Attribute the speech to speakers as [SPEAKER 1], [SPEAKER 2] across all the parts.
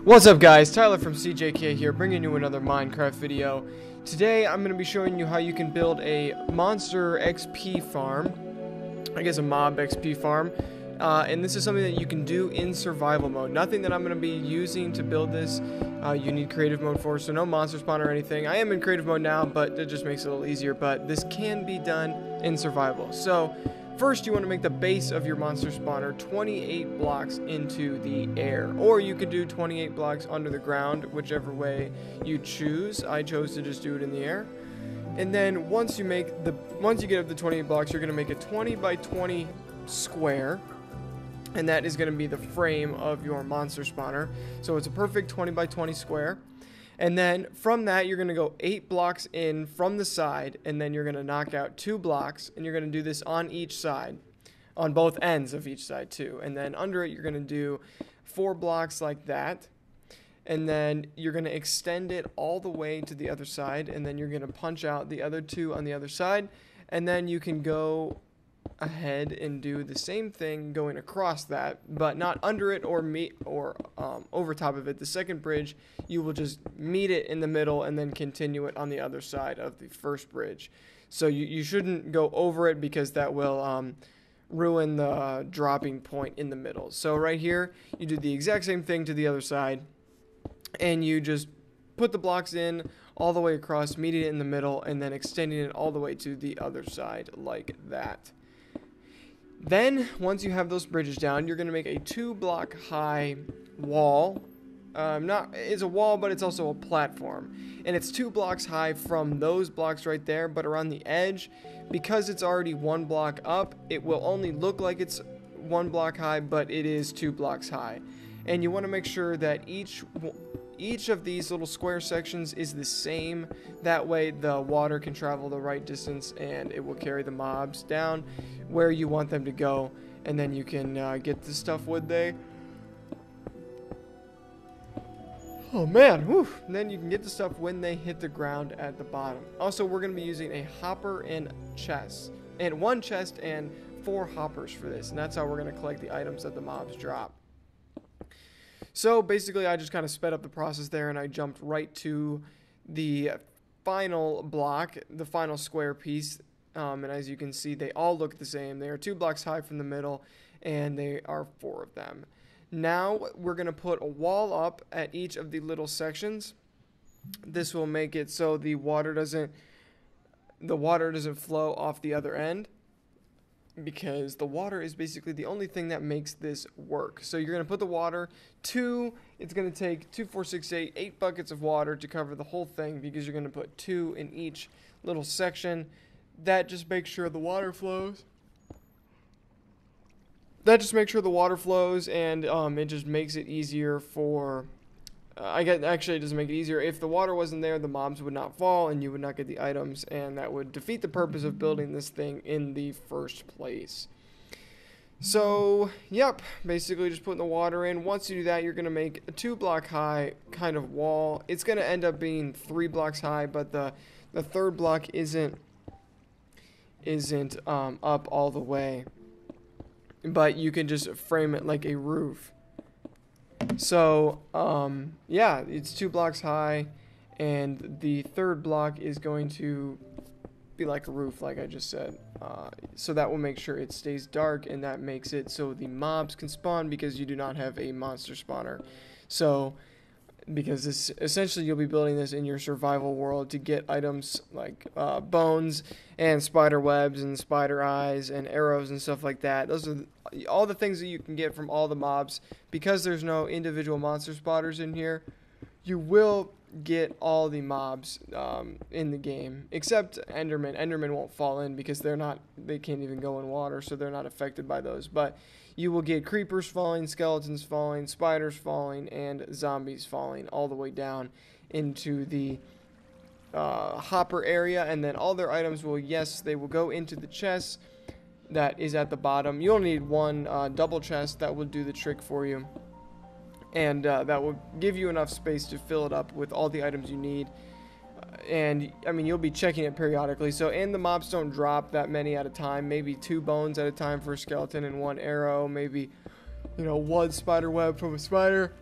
[SPEAKER 1] What's up guys, Tyler from Seejaykay here, bringing you another Minecraft video. Today I'm going to be showing you how you can build a monster XP farm, I guess a mob XP farm, and this is something that you can do in survival mode. Nothing that I'm going to be using to build this, you need creative mode for, so no monster spawn or anything. I am in creative mode now, but it just makes it a little easier, but this can be done in survival. So first, you want to make the base of your monster spawner 28 blocks into the air, or you could do 28 blocks under the ground, whichever way you choose. I chose to just do it in the air. And then once you get up to 28 blocks, you're going to make a 20 by 20 square, and that is going to be the frame of your monster spawner. So it's a perfect 20 by 20 square. And then from that, you're going to go 8 blocks in from the side, and then you're going to knock out 2 blocks, and you're going to do this on each side, on both ends of each side too. And then under it, you're going to do 4 blocks like that, and then you're going to extend it all the way to the other side, and then you're going to punch out the other 2 on the other side, and then you can go ahead and do the same thing going across that, but not under it or over top of it. The second bridge, you will just meet it in the middle and then continue it on the other side of the first bridge. So you shouldn't go over it, because that will ruin the dropping point in the middle. So right here, you do the exact same thing to the other side, and you just put the blocks in all the way across, meeting it in the middle, and then extending it all the way to the other side like that. Then, once you have those bridges down, you're going to make a 2-block high wall. It's a wall, but it's also a platform. And it's 2 blocks high from those blocks right there, but around the edge, because it's already 1 block up, it will only look like it's 1 block high, but it is 2 blocks high. And you want to make sure that each of these little square sections is the same. That way the water can travel the right distance, and it will carry the mobs down where you want them to go, and then you can get the stuff when they... Oh man, whew. Then you can get the stuff when they hit the ground at the bottom. Also, we're going to be using a hopper and chest, and 1 chest and 4 hoppers for this, and that's how we're going to collect the items that the mobs drop. So basically, I just kind of sped up the process there, and I jumped right to the final block, the final square piece. And as you can see, they all look the same. They are 2 blocks high from the middle, and they are 4 of them. Now we're going to put a wall up at each of the little sections. This will make it so the water doesn't flow off the other end, because the water is basically the only thing that makes this work. So you're going to put the water it's going to take 2, 4, 6, 8 buckets of water to cover the whole thing, because you're going to put 2 in each little section. That just makes sure the water flows. And it just makes it easier for... actually, it doesn't make it easier. If the water wasn't there, the mobs would not fall, and you would not get the items, and that would defeat the purpose of building this thing in the first place. So, yep, basically just putting the water in. Once you do that, you're going to make a 2-block high kind of wall. It's going to end up being 3 blocks high, but the third block isn't up all the way. But you can just frame it like a roof. So, yeah, it's 2 blocks high, and the third block is going to be like a roof, like I just said. So that will make sure it stays dark, and that makes it so the mobs can spawn, because you do not have a monster spawner. So, because this, essentially you'll be building this in your survival world to get items like bones and spider webs and spider eyes and arrows and stuff like that. Those are all the things that you can get from all the mobs. Because there's no individual monster spotters in here, you will get all the mobs in the game, except Enderman. Enderman won't fall in, because they can't even go in water, so they're not affected by those. But you will get creepers falling, skeletons falling, spiders falling, and zombies falling all the way down into the hopper area. And then all their items will, yes, they will go into the chest that is at the bottom. You'll need 1 double chest that will do the trick for you. And that will give you enough space to fill it up with all the items you need. And I mean, you'll be checking it periodically. So, and the mobs don't drop that many at a time. Maybe 2 bones at a time for a skeleton and 1 arrow. Maybe, you know, 1 spider web from a spider.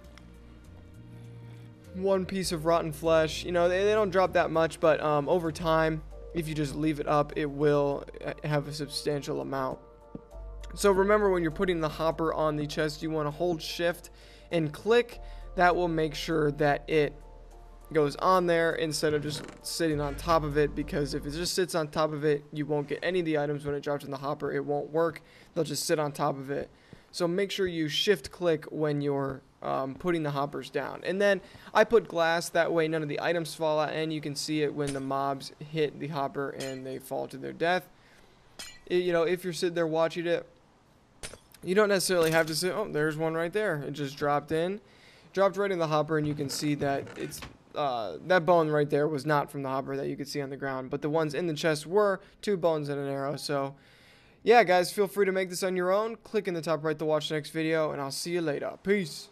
[SPEAKER 1] one piece of rotten flesh. You know, they don't drop that much, but over time, if you just leave it up, it will have a substantial amount. So remember, when you're putting the hopper on the chest, you want to hold shift and click. That will make sure that it goes on there instead of just sitting on top of it, because if it just sits on top of it, you won't get any of the items when it drops in the hopper. It won't work. They'll just sit on top of it. So make sure you shift click when you're putting the hoppers down. And then I put glass, that way none of the items fall out, and you can see it when the mobs hit the hopper and they fall to their death. You know, if you're sitting there watching it, you don't necessarily have to say, oh, there's one right there. It just dropped right in the hopper, and you can see that it's that bone right there was not from the hopper that you could see on the ground, but the ones in the chest were 2 bones and an arrow. So yeah, guys, feel free to make this on your own. Click in the top right to watch the next video, and I'll see you later. Peace.